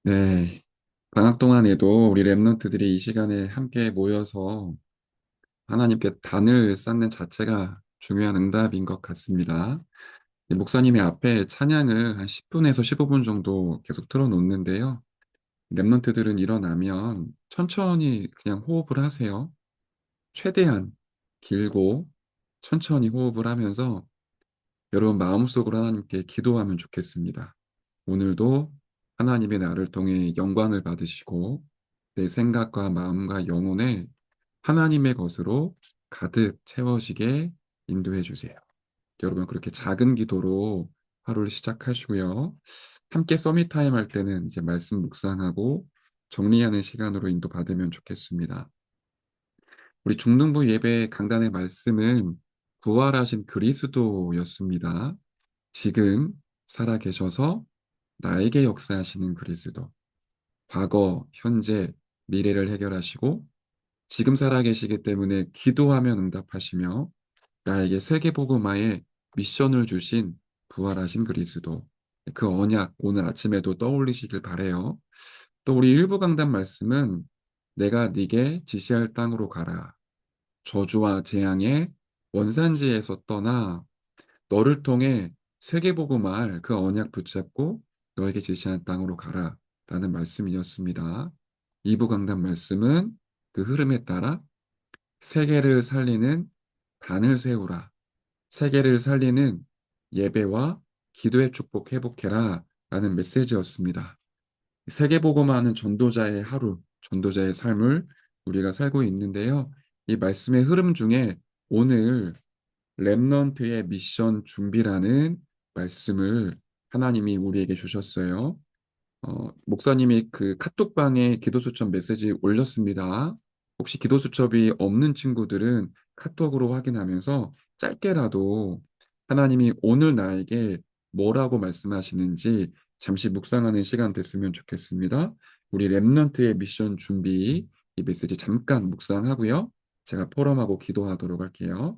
네. 방학 동안에도 우리 랩런트들이 이 시간에 함께 모여서 하나님께 단을 쌓는 자체가 중요한 응답인 것 같습니다. 목사님이 앞에 찬양을 한 10분에서 15분 정도 계속 틀어놓는데요. 랩런트들은 일어나면 천천히 그냥 호흡을 하세요. 최대한 길고 천천히 호흡을 하면서 여러분 마음속으로 하나님께 기도하면 좋겠습니다. 오늘도 하나님의 나를 통해 영광을 받으시고 내 생각과 마음과 영혼에 하나님의 것으로 가득 채워지게 인도해 주세요. 여러분 그렇게 작은 기도로 하루를 시작하시고요. 함께 서밋 타임 할 때는 이제 말씀 묵상하고 정리하는 시간으로 인도받으면 좋겠습니다. 우리 중등부 예배 강단의 말씀은 부활하신 그리스도였습니다. 지금 살아 계셔서 나에게 역사하시는 그리스도. 과거, 현재, 미래를 해결하시고 지금 살아 계시기 때문에 기도하면 응답하시며 나에게 세계복음화의 미션을 주신 부활하신 그리스도. 그 언약 오늘 아침에도 떠올리시길 바래요. 또 우리 일부 강단 말씀은 내가 네게 지시할 땅으로 가라. 저주와 재앙의 원산지에서 떠나 너를 통해 세계복음할 그 언약 붙잡고 너에게 제시한 땅으로 가라 라는 말씀이었습니다. 이부 강단 말씀은 그 흐름에 따라 세계를 살리는 단을 세우라. 세계를 살리는 예배와 기도의 축복 회복해라 라는 메시지였습니다. 세계복음화는 전도자의 하루, 전도자의 삶을 우리가 살고 있는데요. 이 말씀의 흐름 중에 오늘 렘넌트의 미션 준비라는 말씀을 하나님이 우리에게 주셨어요. 목사님이 그 카톡방에 기도수첩 메시지 올렸습니다. 혹시 기도수첩이 없는 친구들은 카톡으로 확인하면서 짧게라도 하나님이 오늘 나에게 뭐라고 말씀하시는지 잠시 묵상하는 시간 됐으면 좋겠습니다. 우리 렘넌트의 미션 준비 이 메시지 잠깐 묵상하고요. 제가 포럼하고 기도하도록 할게요.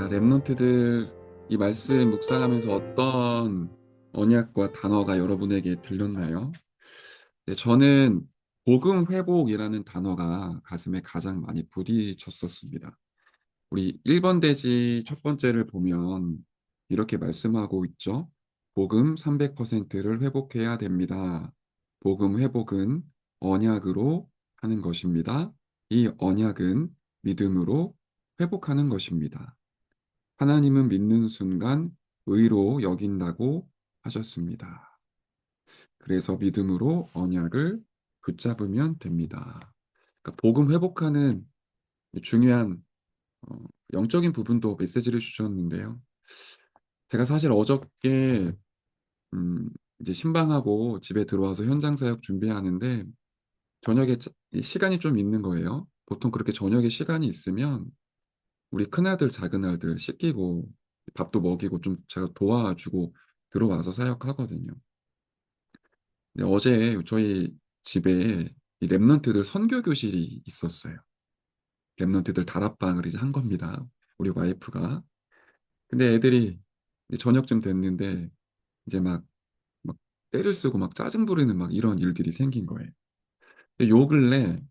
랩런트들 이 말씀 묵상하면서 어떤 언약과 단어가 여러분에게 들렸나요? 네, 저는 복음 회복이라는 단어가 가슴에 가장 많이 부딪혔었습니다. 우리 1번 대지 첫 번째를 보면 이렇게 말씀하고 있죠. 복음 300%를 회복해야 됩니다. 복음 회복은 언약으로 하는 것입니다. 이 언약은 믿음으로 회복하는 것입니다. 하나님은 믿는 순간 의로 여긴다고 하셨습니다. 그래서 믿음으로 언약을 붙잡으면 됩니다. 그러니까 복음 회복하는 중요한 어, 영적인 부분도 메시지를 주셨는데요. 제가 사실 어저께 음, 이제 신방하고 집에 들어와서 현장 사역 준비하는데 저녁에 시간이 좀 있는 거예요. 보통 그렇게 저녁에 시간이 있으면 우리 큰아들, 작은아들 씻기고 밥도 먹이고 좀 제가 도와주고 들어와서 사역하거든요. 근데 어제 저희 집에 이 랩런트들 선교 교실이 있었어요. 랩런트들 다락방을 이제 한 겁니다. 우리 와이프가. 근데 애들이 이제 저녁쯤 됐는데 이제 막 떼를 쓰고 막 짜증 부리는 막 이런 일들이 생긴 거예요. 근데 요 근래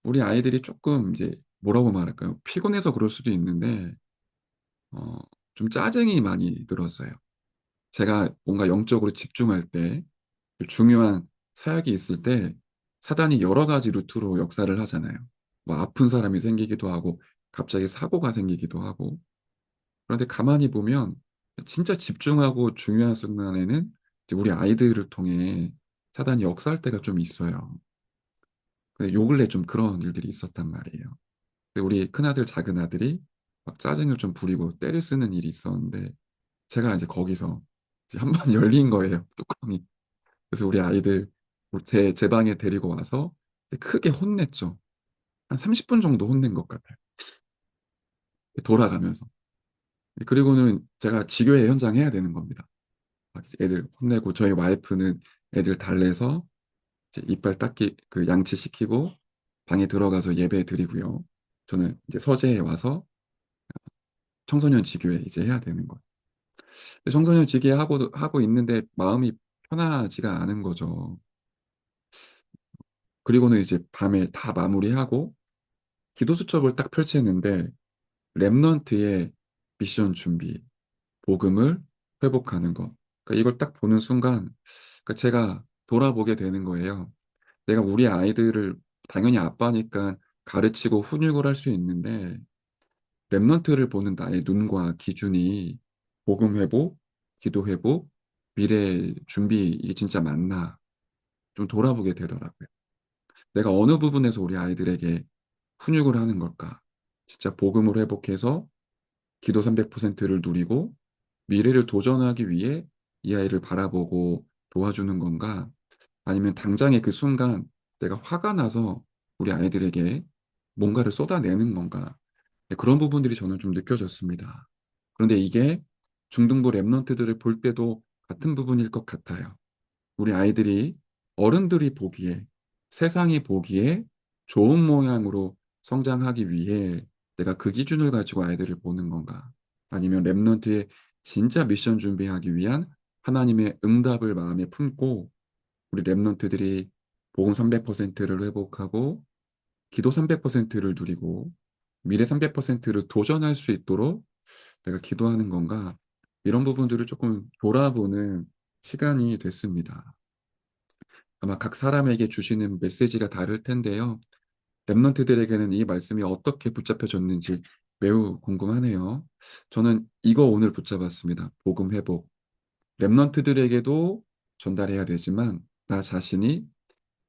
우리 아이들이 조금 이제 뭐라고 말할까요? 피곤해서 그럴 수도 있는데 어, 좀 짜증이 많이 들었어요. 제가 뭔가 영적으로 집중할 때 중요한 사역이 있을 때 사단이 여러 가지 루트로 역사를 하잖아요. 뭐 아픈 사람이 생기기도 하고 갑자기 사고가 생기기도 하고 그런데 가만히 보면 진짜 집중하고 중요한 순간에는 이제 우리 아이들을 통해 사단이 역사할 때가 좀 있어요. 근데 요 근래 좀 그런 일들이 있었단 말이에요. 근데 우리 큰아들, 작은아들이 막 짜증을 좀 부리고 때를 쓰는 일이 있었는데 제가 이제 거기서 이제 한 번 열린 거예요, 뚜껑이. 그래서 우리 아이들 제 방에 데리고 와서 크게 혼냈죠. 한 30분 정도 혼낸 것 같아요. 돌아가면서. 그리고는 제가 지교회 현장 해야 되는 겁니다. 막 이제 애들 혼내고 저희 와이프는 애들 달래서 이제 이빨 닦기 그 양치시키고 방에 들어가서 예배 드리고요. 저는 이제 서재에 와서 청소년 지교회 이제 해야 되는 거예요. 청소년 지교회 하고 있는데 마음이 편하지가 않은 거죠. 그리고는 이제 밤에 다 마무리하고 기도 수첩을 딱 펼쳤는데 렘넌트의 미션 준비, 복음을 회복하는 것. 그러니까 이걸 딱 보는 순간 그러니까 제가 돌아보게 되는 거예요. 내가 우리 아이들을 당연히 아빠니까 가르치고 훈육을 할 수 있는데 렘넌트를 보는 나의 눈과 기준이 복음 회복, 기도 회복, 미래 준비 이게 진짜 맞나 좀 돌아보게 되더라고요. 내가 어느 부분에서 우리 아이들에게 훈육을 하는 걸까? 진짜 복음을 회복해서 기도 300%를 누리고 미래를 도전하기 위해 이 아이를 바라보고 도와주는 건가? 아니면 당장의 그 순간 내가 화가 나서 우리 아이들에게 뭔가를 쏟아내는 건가? 네, 그런 부분들이 저는 좀 느껴졌습니다. 그런데 이게 중등부 랩런트들을 볼 때도 같은 부분일 것 같아요. 우리 아이들이 어른들이 보기에 세상이 보기에 좋은 모양으로 성장하기 위해 내가 그 기준을 가지고 아이들을 보는 건가? 아니면 랩런트의 진짜 미션 준비하기 위한 하나님의 응답을 마음에 품고 우리 랩런트들이 복음 300%를 회복하고 기도 300%를 누리고 미래 300%를 도전할 수 있도록 내가 기도하는 건가? 이런 부분들을 조금 돌아보는 시간이 됐습니다. 아마 각 사람에게 주시는 메시지가 다를 텐데요. 랩런트들에게는 이 말씀이 어떻게 붙잡혀졌는지 매우 궁금하네요. 저는 이거 오늘 붙잡았습니다. 복음 회복. 랩런트들에게도 전달해야 되지만 나 자신이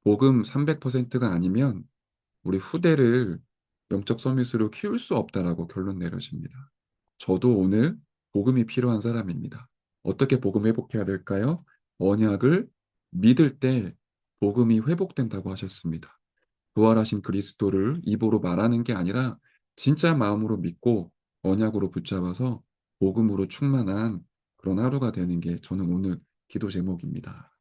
복음 300%가 아니면 우리 후대를 영적 서밋으로 키울 수 없다라고 결론 내려집니다. 저도 오늘 복음이 필요한 사람입니다. 어떻게 복음 회복해야 될까요? 언약을 믿을 때 복음이 회복된다고 하셨습니다. 부활하신 그리스도를 입으로 말하는 게 아니라 진짜 마음으로 믿고 언약으로 붙잡아서 복음으로 충만한 그런 하루가 되는 게 저는 오늘 기도 제목입니다.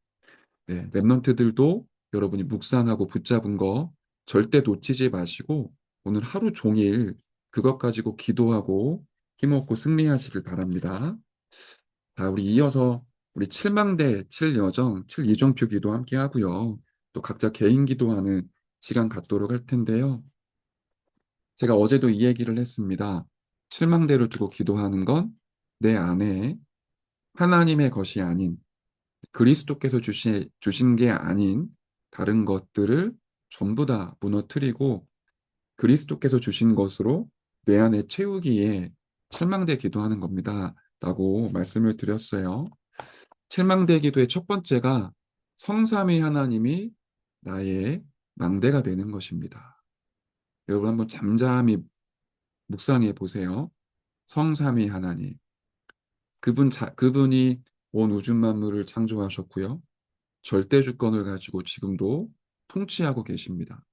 네, 랩런트들도 여러분이 묵상하고 붙잡은 거 절대 놓치지 마시고 오늘 하루 종일 그것 가지고 기도하고 힘없고 승리하시길 바랍니다. 자, 우리 이어서 우리 칠망대, 칠여정, 칠이종표 기도 함께 하고요. 또 각자 개인 기도하는 시간 갖도록 할 텐데요. 제가 어제도 이 얘기를 했습니다. 칠망대를 두고 기도하는 건 내 안에 하나님의 것이 아닌 그리스도께서 주신 게 아닌 다른 것들을 전부 다 무너뜨리고 그리스도께서 주신 것으로 내 안에 채우기에 칠망대 기도하는 겁니다. 라고 말씀을 드렸어요. 칠망대 기도의 첫 번째가 성삼위 하나님이 나의 망대가 되는 것입니다. 여러분 한번 잠잠히 묵상해 보세요. 성삼위 하나님. 그분이 온 우주 만물을 창조하셨고요. 절대 주권을 가지고 지금도 통치하고 계십니다.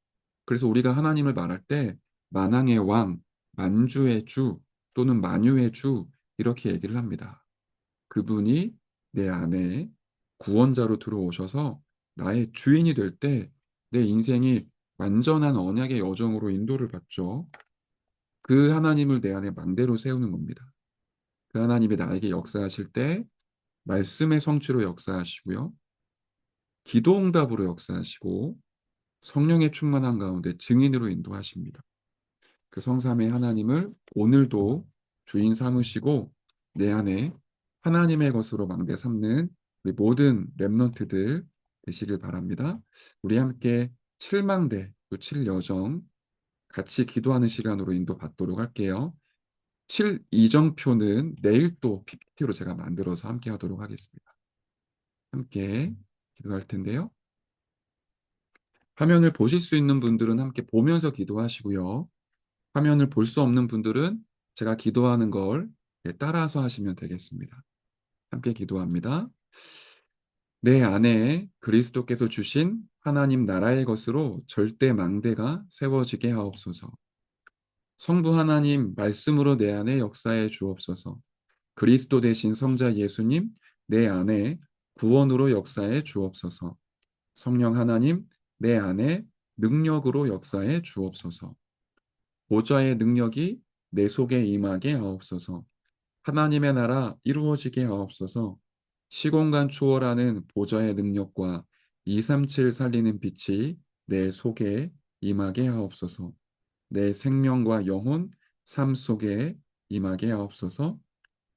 그래서 우리가 하나님을 말할 때 만왕의 왕, 만주의 주 또는 만유의 주 이렇게 얘기를 합니다. 그분이 내 안에 구원자로 들어오셔서 나의 주인이 될 때 내 인생이 완전한 언약의 여정으로 인도를 받죠. 그 하나님을 내 안에 망대로 세우는 겁니다. 그 하나님이 나에게 역사하실 때 말씀의 성취로 역사하시고요. 기도 응답으로 역사하시고 성령의 충만한 가운데 증인으로 인도하십니다. 그 성삼의 하나님을 오늘도 주인 삼으시고 내 안에 하나님의 것으로 망대 삼는 우리 모든 렘넌트들 되시길 바랍니다. 우리 함께 칠망대, 또 칠여정 같이 기도하는 시간으로 인도받도록 할게요. 칠이정표는 내일 또 PPT로 제가 만들어서 함께 하도록 하겠습니다. 함께 기도할 텐데요. 화면을 보실 수 있는 분들은 함께 보면서 기도하시고요. 화면을 볼 수 없는 분들은 제가 기도하는 걸 따라서 하시면 되겠습니다. 함께 기도합니다. 내 안에 그리스도께서 주신 하나님 나라의 것으로 절대 망대가 세워지게 하옵소서. 성부 하나님 말씀으로 내 안에 역사해 주옵소서. 그리스도 대신 성자 예수님 내 안에 구원으로 역사해 주옵소서. 성령 하나님 내 안에 능력으로 역사해 주옵소서. 보좌의 능력이 내 속에 임하게 하옵소서. 하나님의 나라 이루어지게 하옵소서. 시공간 초월하는 보좌의 능력과 237 살리는 빛이 내 속에 임하게 하옵소서. 내 생명과 영혼, 삶 속에 임하게 하옵소서.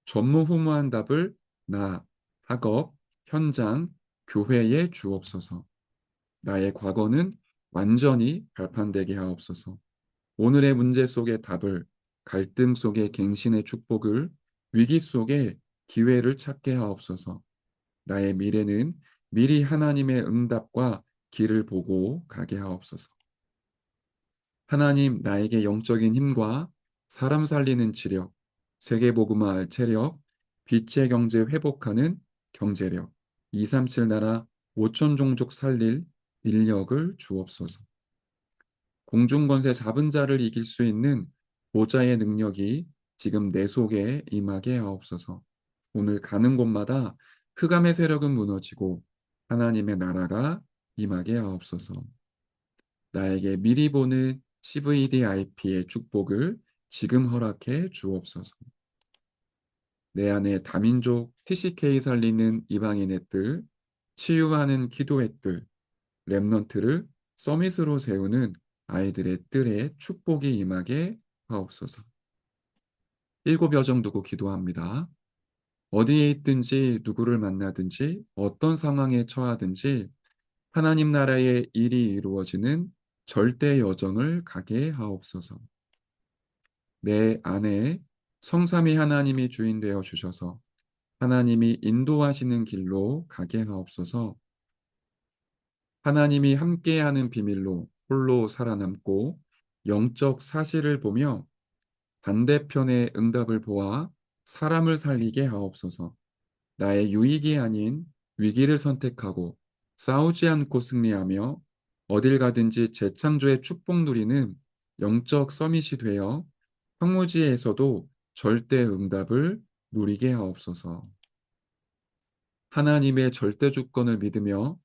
전무후무한 답을 나, 학업, 현장, 교회에 주옵소서. 나의 과거는 완전히 발판되게 하옵소서. 오늘의 문제 속의 답을, 갈등 속의 갱신의 축복을, 위기 속에 기회를 찾게 하옵소서. 나의 미래는 미리 하나님의 응답과 길을 보고 가게 하옵소서. 하나님, 나에게 영적인 힘과 사람 살리는 지력, 세계복음화할 체력, 빛의 경제 회복하는 경제력, 237 나라 5천 종족 살릴 인력을 주옵소서. 공중권세 잡은 자를 이길 수 있는 보좌의 능력이 지금 내 속에 임하게 하옵소서. 오늘 가는 곳마다 흑암의 세력은 무너지고 하나님의 나라가 임하게 하옵소서. 나에게 미리 보는 CVDIP의 축복을 지금 허락해 주옵소서. 내 안에 다민족 TCK 살리는 이방인의 뜰, 치유하는 기도의 뜰, 렘넌트를 서밋으로 세우는 아이들의 뜰에 축복이 임하게 하옵소서. 7여정 두고 기도합니다. 어디에 있든지 누구를 만나든지 어떤 상황에 처하든지 하나님 나라의 일이 이루어지는 절대 여정을 가게 하옵소서. 내 안에 성삼위 하나님이 주인 되어 주셔서 하나님이 인도하시는 길로 가게 하옵소서. 하나님이 함께하는 비밀로 홀로 살아남고 영적 사실을 보며 반대편의 응답을 보아 사람을 살리게 하옵소서. 나의 유익이 아닌 위기를 선택하고 싸우지 않고 승리하며 어딜 가든지 재창조의 축복 누리는 영적 서밋이 되어 황무지에서도 절대 응답을 누리게 하옵소서. 하나님의 절대 주권을 믿으며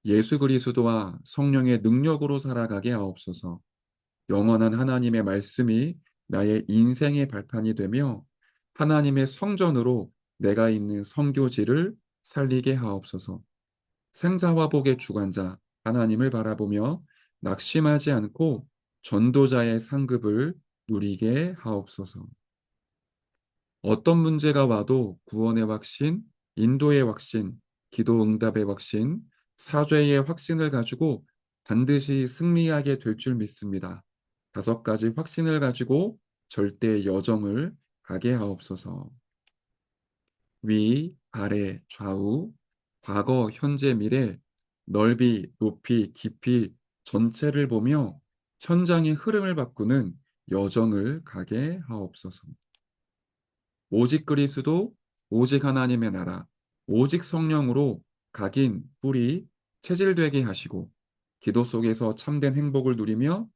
예수 그리스도와 성령의 능력으로 살아가게 하옵소서. 영원한 하나님의 말씀이 나의 인생의 발판이 되며 하나님의 성전으로 내가 있는 선교지를 살리게 하옵소서. 생사화복의 주관자 하나님을 바라보며 낙심하지 않고 전도자의 상급을 누리게 하옵소서. 어떤 문제가 와도 구원의 확신, 인도의 확신, 기도 응답의 확신, 사죄의 확신을 가지고 반드시 승리하게 될 줄 믿습니다. 5가지 확신을 가지고 절대 여정을 가게 하옵소서. 위, 아래, 좌우, 과거, 현재, 미래, 넓이, 높이, 깊이 전체를 보며 현장의 흐름을 바꾸는 여정을 가게 하옵소서. 오직 그리스도, 오직 하나님의 나라, 오직 성령으로 각인, 뿌리, 체질되게 하시고 기도 속에서 참된 행복을 누리며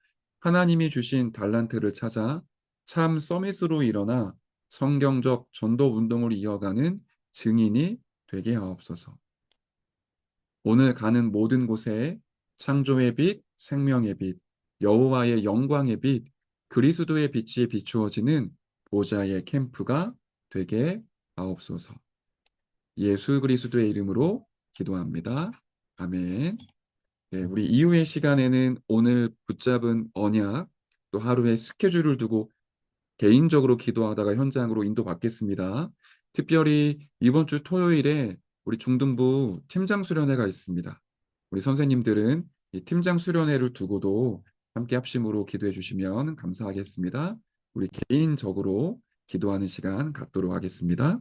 하나님이 주신 달란트를 찾아 참 서밋으로 일어나 성경적 전도 운동을 이어가는 증인이 되게 하옵소서. 오늘 가는 모든 곳에 창조의 빛, 생명의 빛, 여호와의 영광의 빛, 그리스도의 빛이 비추어지는 보좌의 캠프가 되게 하옵소서. 예수 그리스도의 이름으로 기도합니다. 아멘. 네, 우리 이후의 시간에는 오늘 붙잡은 언약, 또 하루의 스케줄을 두고 개인적으로 기도하다가 현장으로 인도받겠습니다. 특별히 이번 주 토요일에 우리 중등부 팀장 수련회가 있습니다. 우리 선생님들은 이 팀장 수련회를 두고도 함께 합심으로 기도해 주시면 감사하겠습니다. 우리 개인적으로 기도하는 시간 갖도록 하겠습니다.